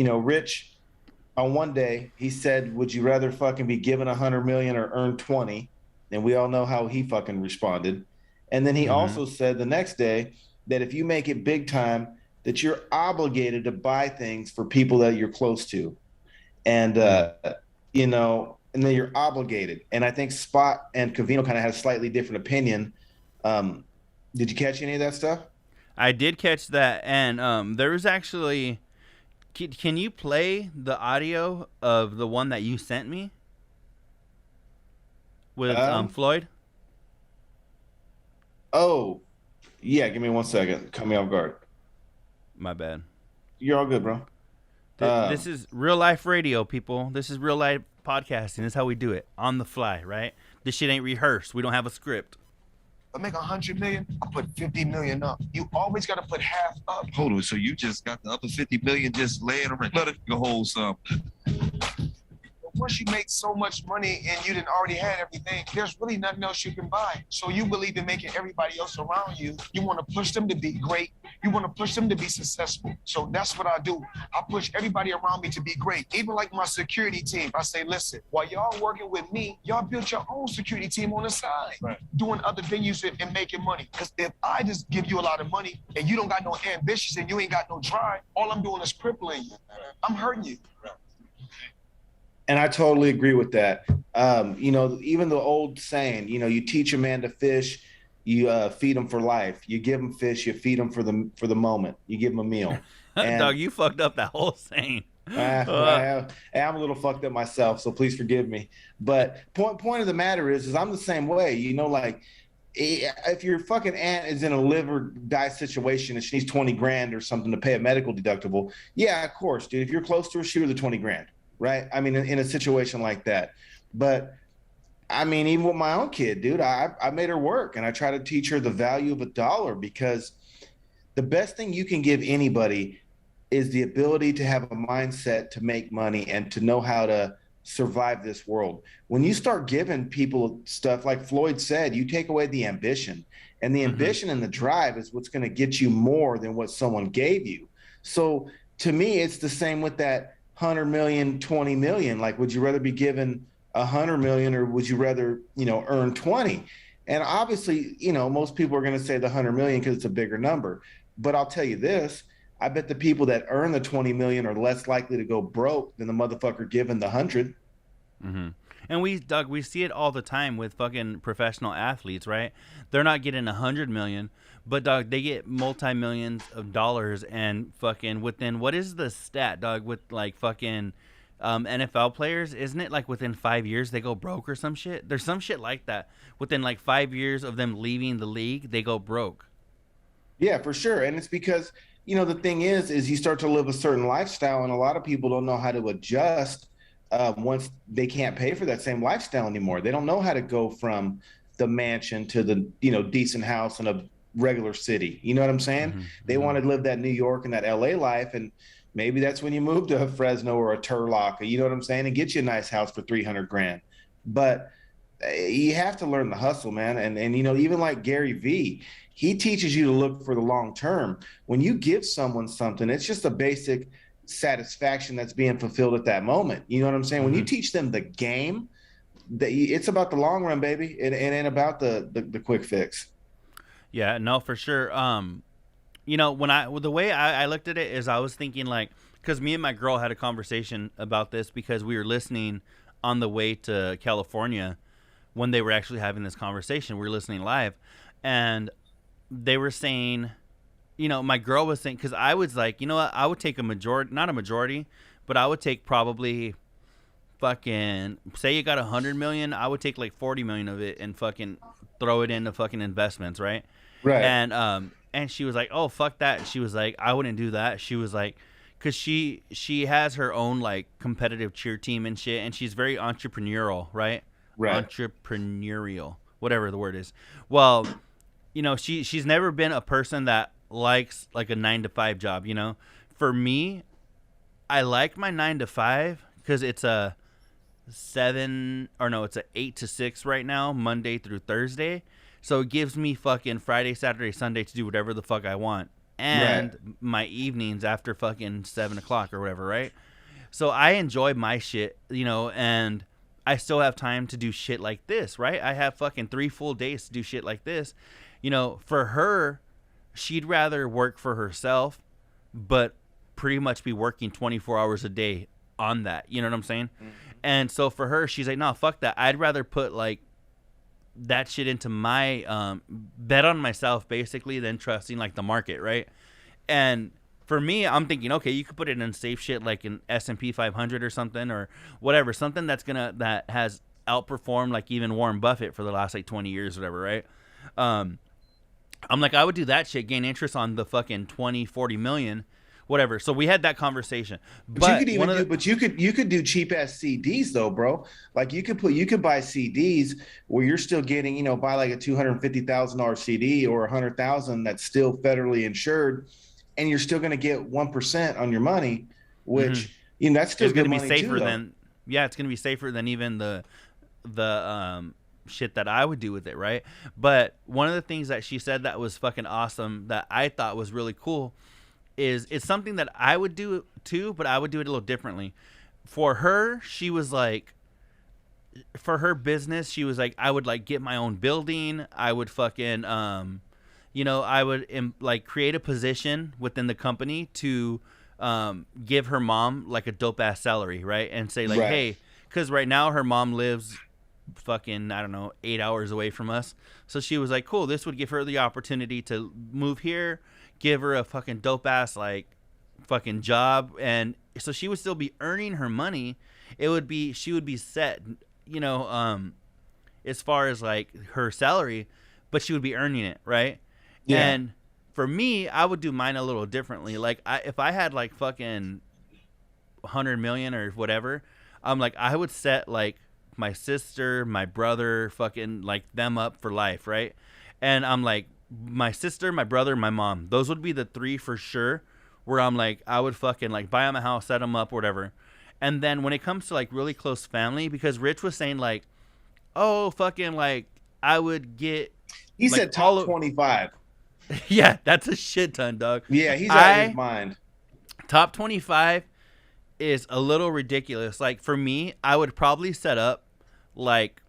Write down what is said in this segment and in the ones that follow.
Rich on one day he said, "Would you rather fucking be given 100 million or earn 20?" And we all know how he fucking responded. And then he Mm-hmm. also said the next day that if you make it big time, that you're obligated to buy things for people that you're close to, and Mm. and then you're obligated. And I think Spot and Cavino kind of had a slightly different opinion. Um, did you catch any of that stuff? I did catch that, and there was actually. Can you play the audio of the one that you sent me with Um, Floyd? oh, yeah, give me 1 second. Cut me off guard. My bad. You're all good, bro. This Um, is real life radio, people. This is real life podcasting. This is how we do it on the fly, right? This shit ain't rehearsed. We don't have a script. I make 100 million, I put 50 million up. You always got to put half up. Hold on, so you just got the other 50 million just laying around? Let it hold some. Once you make so much money and you didn't already had everything, there's really nothing else you can buy. So you believe in making everybody else around you. You want to push them to be great. You want to push them to be successful. So that's what I do. I push everybody around me to be great. Even like my security team, I say, listen, while y'all working with me, y'all build your own security team on the side, right, doing other venues and making money. Because if I just give you a lot of money and you don't got no ambitions and you ain't got no drive, all I'm doing is crippling you. I'm hurting you. and I totally agree with that. Even the old saying, you teach a man to fish, you feed him for life. You give him fish, you feed him for the moment. You give him a meal. Dog, And you fucked up that whole saying. I'm a little fucked up myself, so please forgive me. But point of the matter is I'm the same way. Like if your fucking aunt is in a live or die situation and she needs 20 grand or something to pay a medical deductible, yeah, of course, dude. If you're close to her, shoot her the 20 grand, right? I mean, in a situation like that. But I mean, even with my own kid, dude, I made her work and I try to teach her the value of a dollar, because the best thing you can give anybody is the ability to have a mindset to make money and to know how to survive this world. When you start giving people stuff, like Floyd said, you take away the ambition, and the Mm-hmm. ambition and the drive is what's going to get you more than what someone gave you. So to me, it's the same with that 100 million, 20 million. Like, would you rather be given 100 million, or would you rather, earn 20? And obviously, most people are going to say the 100 million because it's a bigger number. But I'll tell you this, I bet the people that earn the 20 million are less likely to go broke than the motherfucker given the 100. Mm-hmm. And we see it all the time with fucking professional athletes, right? They're not getting 100 million, but dog, they get multi-millions of dollars, and fucking within, what is the stat, dog, with like fucking NFL players? Isn't it like within 5 years they go broke or some shit? There's some shit like that. Within like 5 years of them leaving the league, they go broke. Yeah, for sure. And it's because, the thing is you start to live a certain lifestyle, and a lot of people don't know how to adjust once they can't pay for that same lifestyle anymore. They don't know how to go from the mansion to the, decent house in a regular city. You know what I'm saying? Mm-hmm. They Mm-hmm. want to live that New York and that LA life. And maybe that's when you move to Fresno or a Turlock, you know what I'm saying? And get you a nice house for 300 grand. But you have to learn the hustle, man. And even like Gary Vee, he teaches you to look for the long term. When you give someone something, it's just a basic satisfaction that's being fulfilled at that moment. You know what I'm saying? When you Mm-hmm. teach them the game, it's about the long run, baby. It ain't about the quick fix. Yeah, no, for sure. The way I looked at it is, I was thinking like, because me and my girl had a conversation about this because we were listening on the way to California when they were actually having this conversation. We were listening live, and they were saying, my girl was saying, because I was like, you know what, I would take a majority, not a majority, but I would take probably fucking, say you got 100 million, I would take like 40 million of it and fucking throw it into fucking investments, right? Right. And she was like, oh, fuck that. She was like, I wouldn't do that. She was like, because she has her own like competitive cheer team and shit, and she's very entrepreneurial, right? Right. Entrepreneurial, whatever the word is. Well, she's never been a person that likes like a 9 to 5 job. For me, I like my 9 to 5 because it's a 8 to 6 right now, Monday through Thursday. So it gives me fucking Friday, Saturday, Sunday to do whatever the fuck I want. and my evenings after fucking 7 o'clock or whatever, right? So I enjoy my shit, you know, and I still have time to do shit like this, right? I have fucking 3 full days to do shit like this. You know, for her, she'd rather work for herself, but pretty much be working 24 hours a day on that. You know what I'm saying? Mm-hmm. And so for her, she's like, no, fuck that. I'd rather put like that shit into my bet on myself basically than trusting like the market, right? And for me, I'm thinking, okay, you could put it in safe shit like an S&P 500 or something or whatever, something that has outperformed like even Warren Buffett for the last like 20 years or whatever, right? I'm like, I would do that shit, gain interest on the fucking 20, 40 million, whatever. So we had that conversation. But you could do cheap ass CDs though, bro. Like you could buy CDs where you're still getting, you know, buy like a $250,000 CD or $100,000 that's still federally insured, and you're still going to get 1% on your money, which you know that's still going to be safer than it's going to be safer than even the shit that I would do with it, right? But one of the things that she said that was fucking awesome that I thought was really cool is it's something that I would do too, but I would do it a little differently. For her, she was like, for her business, she was like, I would like get my own building. I would fucking you know, I would like create a position within the company to give her mom like a dope ass salary, right? And say like, hey, because right now her mom lives fucking, I don't know, 8 hours away from us. So she was like, cool, this would give her the opportunity to move here, give her a fucking dope ass like fucking job, and so she would still be earning her money. She would be set, you know, as far as like her salary, but she would be earning it, right? Yeah. And for me, I would do mine a little differently. Like if I had like fucking 100 million or whatever, I'm like, I would set like my sister, my brother, fucking like them up for life, right? And I'm like, my sister, my brother, my mom, those would be the 3 for sure, where I'm like, I would fucking like buy them a house, set them up, whatever. And then when it comes to like really close family, because Rich was saying like, oh, fucking like I would get, he like, said top 25. Yeah, that's a shit ton, dog. Yeah, he's out of his mind. Top 25 is a little ridiculous. Like for me, I would probably set up like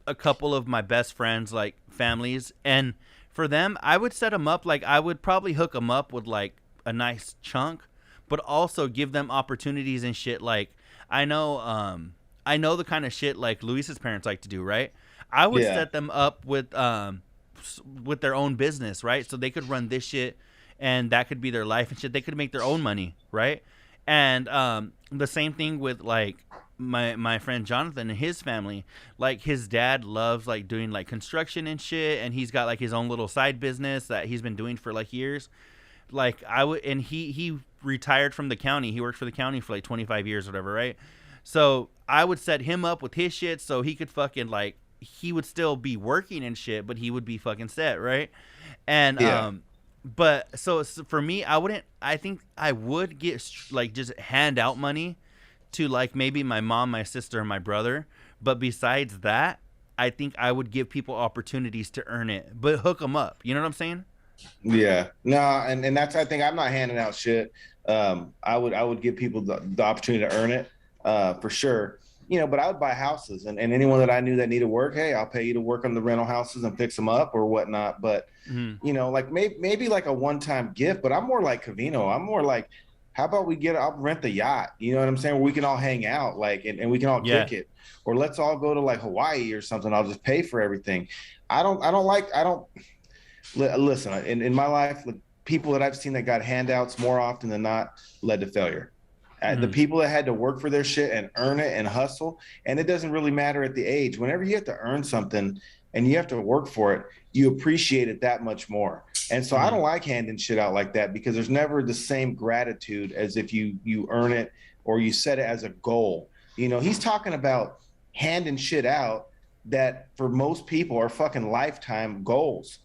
a couple of my best friends, like families, and for them, I would set them up like I would probably hook them up with like a nice chunk, but also give them opportunities and shit. Like I know the kind of shit like Luis's parents like to do, right? I would set them up with their own business, right? So they could run this shit, and that could be their life and shit. They could make their own money, right? And the same thing with like my friend Jonathan and his family. Like his dad loves like doing like construction and shit, and he's got like his own little side business that he's been doing for like years. Like I would, and he retired from the county. He worked for the county for like 25 years or whatever, right? So I would set him up with his shit so he could fucking like, he would still be working and shit, but he would be fucking set, right? And but so for me, I think I would get like just hand out money to like maybe my mom, my sister, and my brother. But besides that, I think I would give people opportunities to earn it, but hook them up. You know what I'm saying? Yeah, no, and that's, I think I'm not handing out shit. I would give people the opportunity to earn it for sure. You know, but I would buy houses, and anyone that I knew that needed work, hey, I'll pay you to work on the rental houses and fix them up or whatnot. But you know, like maybe like a one-time gift. But I'm more like Covino. I'm more like, how about I'll rent the yacht. You know what I'm saying? Where we can all hang out, like, and we can all kick it. Or let's all go to like Hawaii or something. I'll just pay for everything. Listen, in my life, the people that I've seen that got handouts more often than not led to failure. The people that had to work for their shit and earn it and hustle, and it doesn't really matter at the age. Whenever you have to earn something and you have to work for it, you appreciate it that much more. And so I don't like handing shit out like that, because there's never the same gratitude as if you earn it or you set it as a goal. You know, he's talking about handing shit out that for most people are fucking lifetime goals.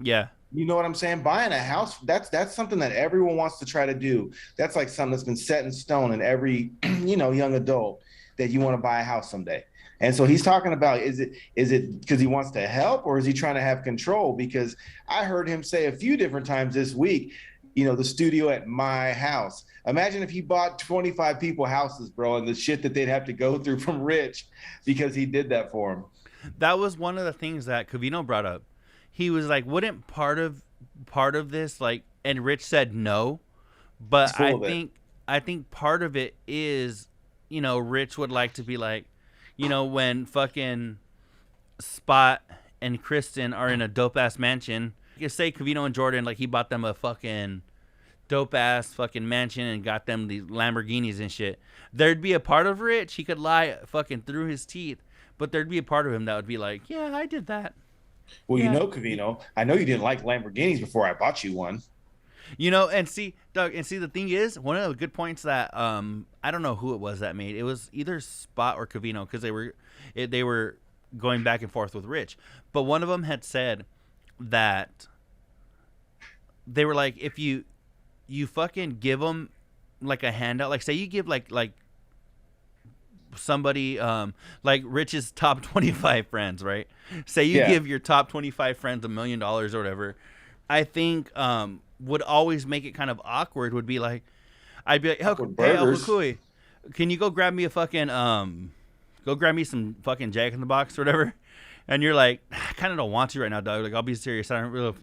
Yeah. You know what I'm saying? Buying a house, that's something that everyone wants to try to do. That's like something that's been set in stone in every, you know, young adult, that you want to buy a house someday. And so he's talking about, is it because he wants to help, or is he trying to have control? Because I heard him say a few different times this week, the studio at my house. Imagine if he bought 25 people houses, bro, and the shit that they'd have to go through from Rich because he did that for him. That was one of the things that Covino brought up. He was like, wouldn't part of this, like, and Rich said no, but I think part of it is, Rich would like to be like, when fucking Spot and Kristen are in a dope ass mansion, you say Covino and Jordan, like, he bought them a fucking dope ass fucking mansion and got them these Lamborghinis and shit. There'd be a part of Rich, he could lie fucking through his teeth, but there'd be a part of him that would be like, yeah, I did that. Well, Covino, I know you didn't like Lamborghinis before I bought you one. And see, Doug, the thing is, one of the good points that I don't know who it was that made. It was either Spot or Covino, because they were going back and forth with Rich. But one of them had said that they were like, if you fucking give them like a handout, like say you give like somebody like Rich's top 25 friends, right? Say you give your top 25 friends $1 million or whatever. I think would always make it kind of awkward would be like, I'd be like, hey, Cucuy, can you go grab me some fucking Jack in the Box or whatever? And you're like, I kind of don't want to right now, dog. Like, I'll be serious. I don't really.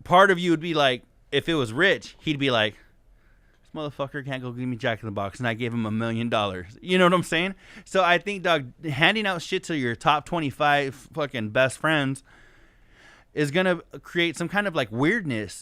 Part of you would be like, if it was Rich, he'd be like, this motherfucker can't go give me Jack in the Box, and I gave him $1 million. You know what I'm saying? So I think, dog, handing out shit to your top 25 fucking best friends is gonna create some kind of like weirdness